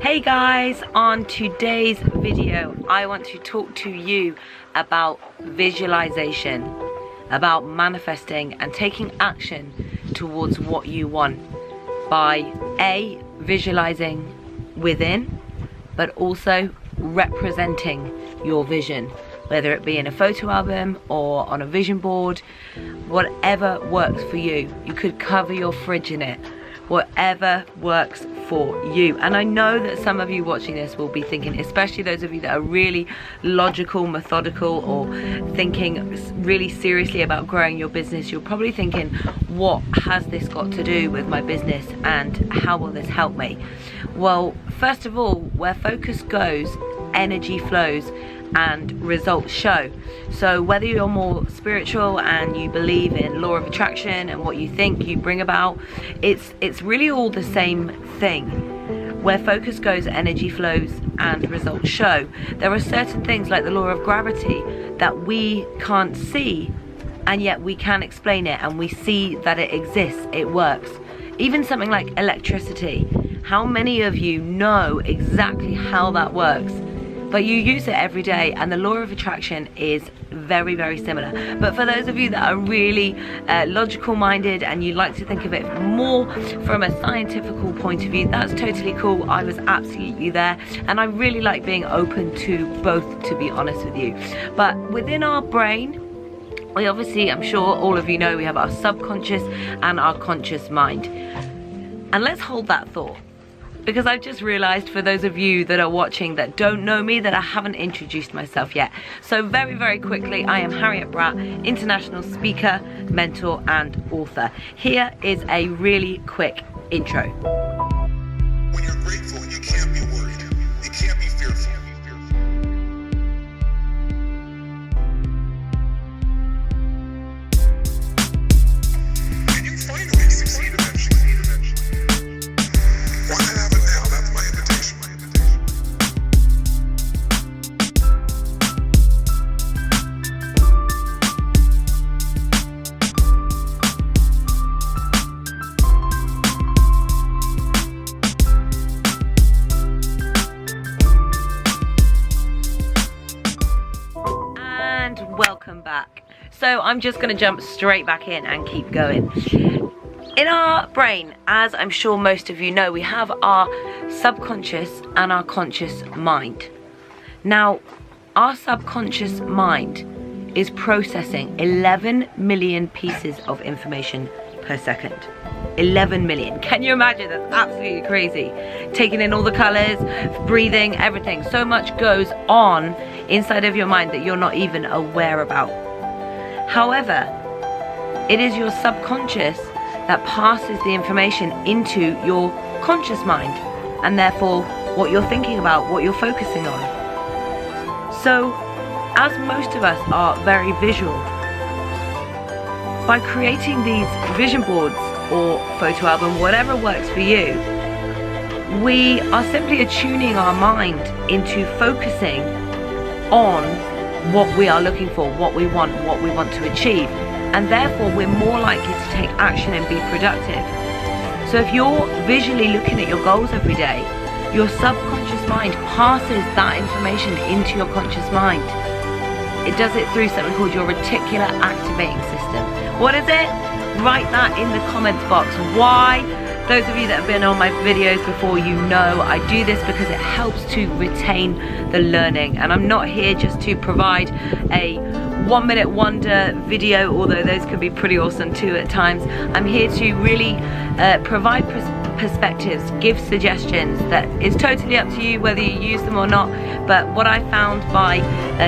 Hey guys, on today's video I want to talk to you about visualization, about manifesting and taking action towards what you want by A, visualizing within, but also representing your vision, whether it be in a photo album or on a vision board, whatever works for you. You could cover your fridge in it, whatever works for you. And I know that some of you watching this will be thinking, especially those of you that are really logical, methodical, or thinking really seriously about growing your business, you're probably thinking, what has this got to do with my business and how will this help me? Well, first of all, where focus goes, energy flows and results show. So whether you're more spiritual and you believe in law of attraction and what you think you bring about, it's really all the same thing. Where focus goes, energy flows and results show. There are certain things like the law of gravity that we can't see, and yet we can explain it and we see that it exists, it works. Even something like electricity. How many of you know exactly how that works? But you use it every day, and the law of attraction is very, very similar. But for those of you that are really logical minded and you like to think of it more from a scientific point of view, that's totally cool. I was absolutely there, and I really like being open to both, to be honest with you. But within our brain, we obviously, I'm sure all of you know, we have our subconscious and our conscious mind. And let's hold that thought, because I've just realized, for those of you that are watching that don't know me, that I haven't introduced myself yet. So very, very quickly, I am Harriet Bratt, international speaker, mentor and author. Here is a really quick intro. When you're grateful, you can't be worried. You can't be fearful. And you find a way to succeed eventually. Want to have it now? That's my invitation. And welcome back. So I'm just going to jump straight back in and keep going. In our brain, as I'm sure most of you know, we have our subconscious and our conscious mind. Now, our subconscious mind is processing 11 million pieces of information per second. 11 million. Can you imagine? That's absolutely crazy. Taking in all the colors, breathing, everything. So much goes on inside of your mind that you're not even aware about. However, it is your subconscious that passes the information into your conscious mind, and therefore what you're thinking about, what you're focusing on. So, as most of us are very visual, by creating these vision boards or photo album, whatever works for you, we are simply attuning our mind into focusing on what we are looking for, what we want to achieve. And therefore we're more likely to take action and be productive. So if you're visually looking at your goals every day, your subconscious mind passes that information into your conscious mind. It does it through something called your reticular activating system. What is it? Write that in the comments box. Why? Those of you that have been on my videos before, you know I do this because it helps to retain the learning. And I'm not here just to provide a 1 minute wonder video, although those can be pretty awesome too at times. I'm here to really provide perspectives, give suggestions that is totally up to you whether you use them or not. But what I found by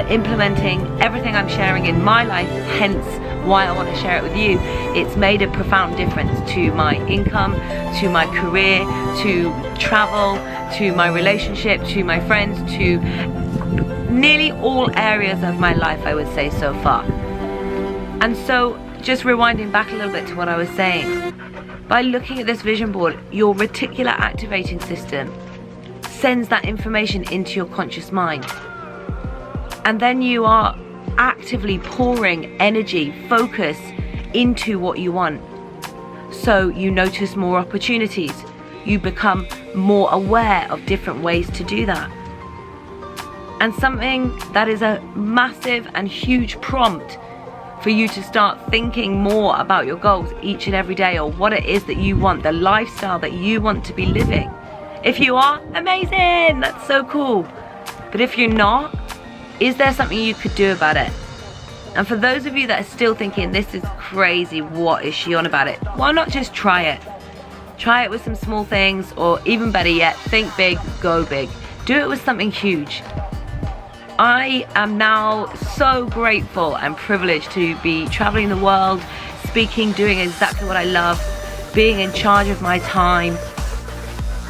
implementing everything I'm sharing in my life, hence why I want to share it with you, it's made a profound difference to my income, to my career, to travel, to my relationship, to my friends, to nearly all areas of my life, I would say, so far. And so, just rewinding back a little bit to what I was saying, by looking at this vision board, your reticular activating system sends that information into your conscious mind. And then you are actively pouring energy, focus into what you want. So you notice more opportunities. You become more aware of different ways to do that. And something that is a massive and huge prompt for you to start thinking more about your goals each and every day, or what it is that you want, the lifestyle that you want to be living. If you are, amazing, that's so cool. But if you're not, is there something you could do about it? And for those of you that are still thinking, this is crazy, what is she on about it? Why not just try it? Try it with some small things, or even better yet, think big, go big. Do it with something huge. I am now so grateful and privileged to be traveling the world, speaking, doing exactly what I love, being in charge of my time,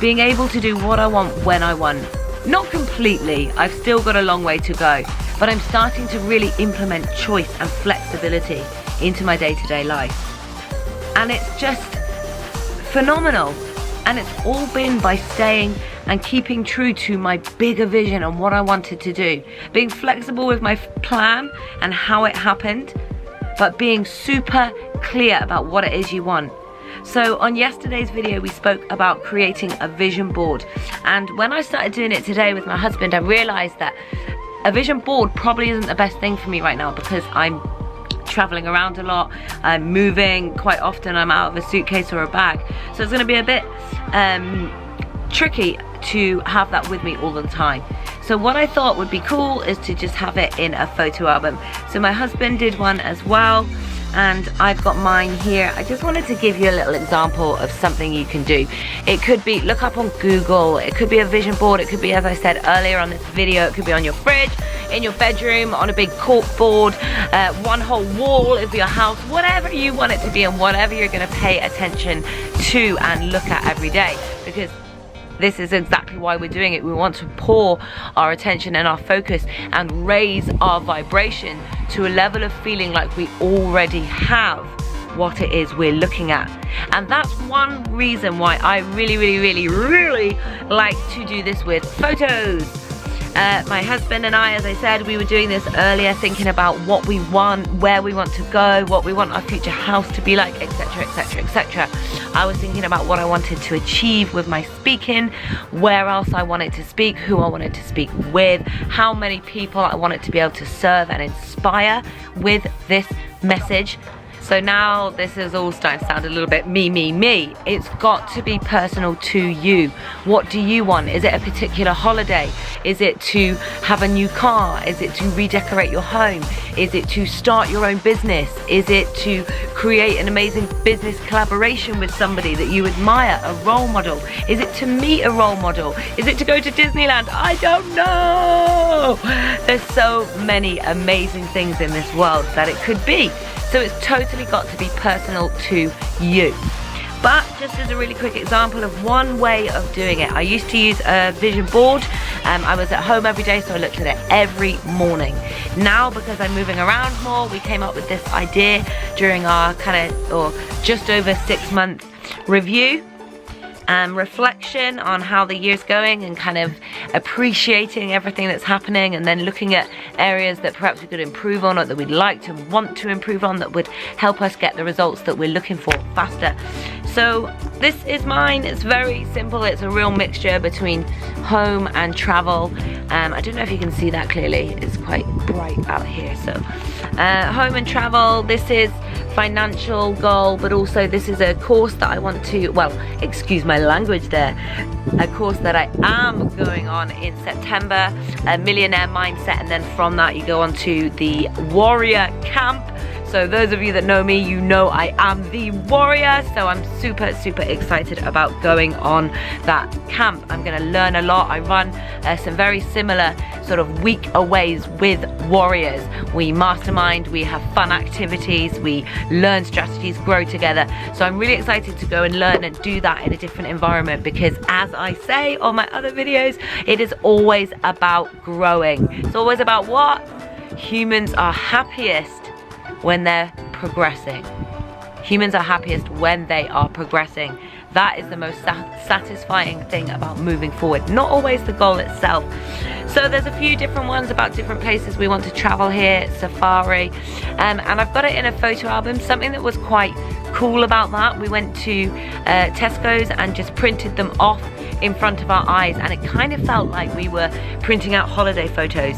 being able to do what I want when I want. Not completely, I've still got a long way to go, but I'm starting to really implement choice and flexibility into my day-to-day life. And it's just phenomenal. And it's all been by staying and keeping true to my bigger vision and what I wanted to do. Being flexible with my plan and how it happened, but being super clear about what it is you want. So on yesterday's video, we spoke about creating a vision board. And when I started doing it today with my husband, I realized that a vision board probably isn't the best thing for me right now, because I'm traveling around a lot, I'm moving quite often, I'm out of a suitcase or a bag. So it's gonna be a bit tricky to have that with me all the time. So what I thought would be cool is to just have it in a photo album. So my husband did one as well, and I've got mine here. I just wanted to give you a little example of something you can do. It could be, look up on Google, it could be a vision board, it could be, as I said earlier on this video, it could be on your fridge, in your bedroom, on a big cork board, one whole wall of your house, whatever you want it to be and whatever you're gonna pay attention to and look at every day. Because this is exactly why we're doing it. We want to pour our attention and our focus and raise our vibration to a level of feeling like we already have what it is we're looking at. And that's one reason why I really like to do this with photos. My husband and I, as I said, we were doing this earlier, thinking about what we want, where we want to go, what we want our future house to be like, etc, etc, etc. I was thinking about what I wanted to achieve with my speaking, where else I wanted to speak, who I wanted to speak with, how many people I wanted to be able to serve and inspire with this message. So now this is all starting to sound a little bit me. It's got to be personal to you. What do you want? Is it a particular holiday? Is it to have a new car? Is it to redecorate your home? Is it to start your own business? Is it to create an amazing business collaboration with somebody that you admire, a role model? Is it to meet a role model? Is it to go to Disneyland? I don't know. There's so many amazing things in this world that it could be. So it's totally got to be personal to you. But just as a really quick example of one way of doing it, I used to use a vision board. I was at home every day, so I looked at it every morning. Now, because I'm moving around more, we came up with this idea during our just over 6 month review. Reflection on how the year's going and kind of appreciating everything that's happening, and then looking at areas that perhaps we could improve on, or that we'd like to want to improve on, that would help us get the results that we're looking for faster. So this is mine. It's very simple. It's a real mixture between home and travel. I don't know if you can see that clearly. It's quite bright out here. So home and travel. This is financial goal, but also this is a course that I want to, well, excuse my language there, a course that I am going on in September, a millionaire mindset, and then from that you go on to the warrior camp. So those of you that know me, you know I am the warrior, so I'm super excited about going on that camp. I'm gonna learn a lot. I run some very similar sort of weekaways with warriors. We mastermind, we have fun activities, we learn strategies, grow together. So I'm really excited to go and learn and do that in a different environment, because as I say on my other videos, it is always about growing. It's always about what? Humans are happiest when they're progressing. Humans are happiest when they are progressing. That is the most satisfying thing about moving forward, not always the goal itself. So there's a few different ones about different places we want to travel here, safari, and I've got it in a photo album, something that was quite cool about that. We went to Tesco's and just printed them off in front of our eyes, and it kind of felt like we were printing out holiday photos,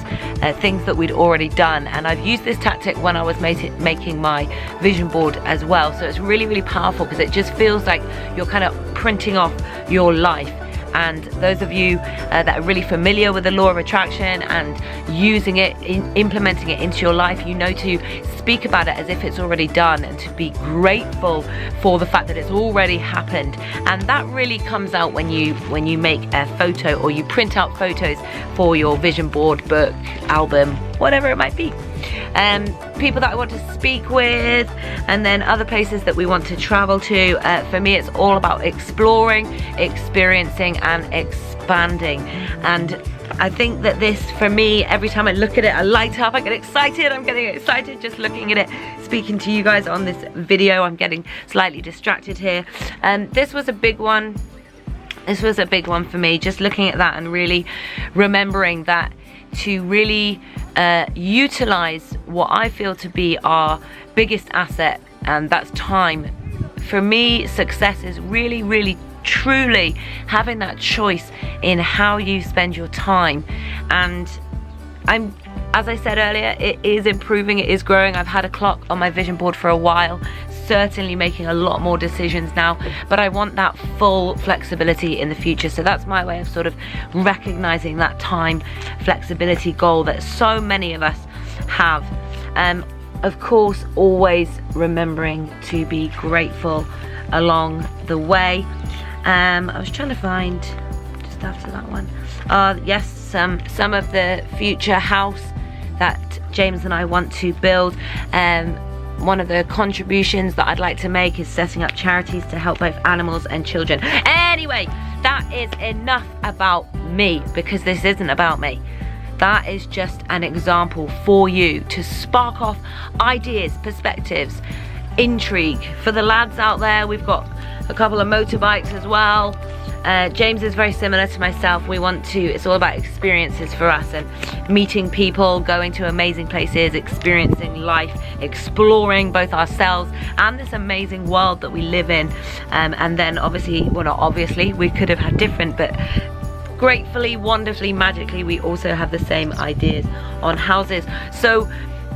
things that we'd already done. And I've used this tactic when I was making my vision board as well, so it's really, really powerful because it just feels like you're kind of printing off your life. And those of you that are really familiar with the law of attraction and using it, implementing it into your life, you know to speak about it as if it's already done and to be grateful for the fact that it's already happened. And that really comes out when you make a photo or you print out photos for your vision board, book, album, whatever it might be. People that I want to speak with, and then other places that we want to travel to. For me, it's all about exploring, experiencing and expanding. And I think that this, for me, every time I look at it, I light up, I get excited. I'm getting excited just looking at it, speaking to you guys on this video. I'm getting slightly distracted here. This was a big one. This was a big one for me, just looking at that and really remembering that to really utilize what I feel to be our biggest asset, and that's time. For me, success is really, really, truly having that choice in how you spend your time. And as I said earlier, it is improving, it is growing. I've had a clock on my vision board for a while, certainly making a lot more decisions now, but I want that full flexibility in the future. So that's my way of sort of recognizing that time flexibility goal that so many of us have. Of course, always remembering to be grateful along the way. I was trying to find just after that one. Yes, some of the future house that James and I want to build. One of the contributions that I'd like to make is setting up charities to help both animals and children. Anyway, that is enough about me, because this isn't about me. That is just an example for you to spark off ideas, perspectives, intrigue. For the lads out there, we've got a couple of motorbikes as well. James is very similar to myself. It's all about experiences for us, and meeting people, going to amazing places, experiencing life, exploring both ourselves and this amazing world that we live in. And then obviously, well, not obviously, we could have had different, but gratefully, wonderfully, magically, we also have the same ideas on houses. So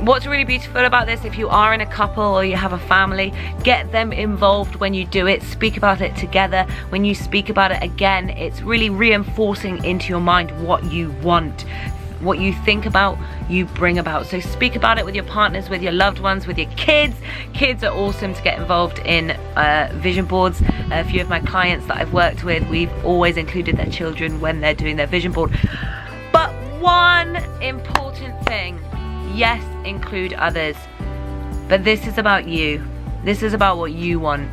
what's really beautiful about this, if you are in a couple or you have a family, get them involved when you do it. Speak about it together. When you speak about it again, it's really reinforcing into your mind what you want. What you think about, you bring about. So speak about it with your partners, with your loved ones, with your kids. Kids are awesome to get involved in vision boards. A few of my clients that I've worked with, we've always included their children when they're doing their vision board. But one important thing, yes, include others, but this is about you. This is about what you want.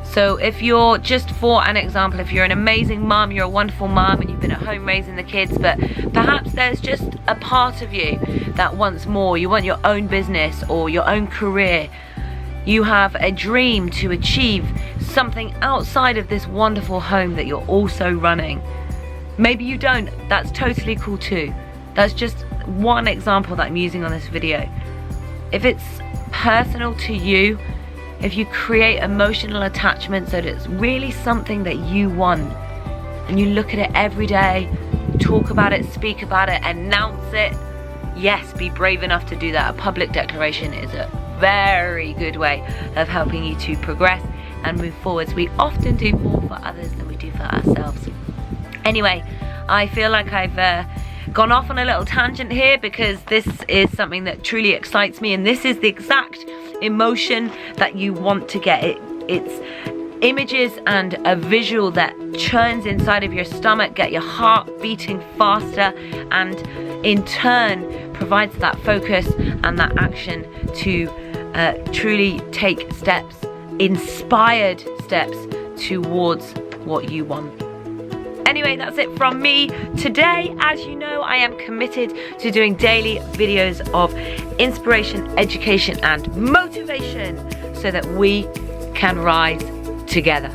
So if you're, just for an example, if you're an amazing mum, you're a wonderful mum and you've been at home raising the kids, but perhaps there's just a part of you that wants more. You want your own business or your own career. You have a dream to achieve something outside of this wonderful home that you're also running. Maybe you don't. That's totally cool too. That's just one example that I'm using on this video. If it's personal to you, if you create emotional attachment so that it's really something that you want, and you look at it every day, talk about it, speak about it, announce it, yes, be brave enough to do that. A public declaration is a very good way of helping you to progress and move forwards. We often do more for others than we do for ourselves. Anyway, I feel like I've gone off on a little tangent here, because this is something that truly excites me, and this is the exact emotion that you want to get. It's images and a visual that churns inside of your stomach, get your heart beating faster, and in turn provides that focus and that action to truly take steps, inspired steps towards what you want. Anyway, that's it from me today. As you know, I am committed to doing daily videos of inspiration, education and motivation so that we can rise together.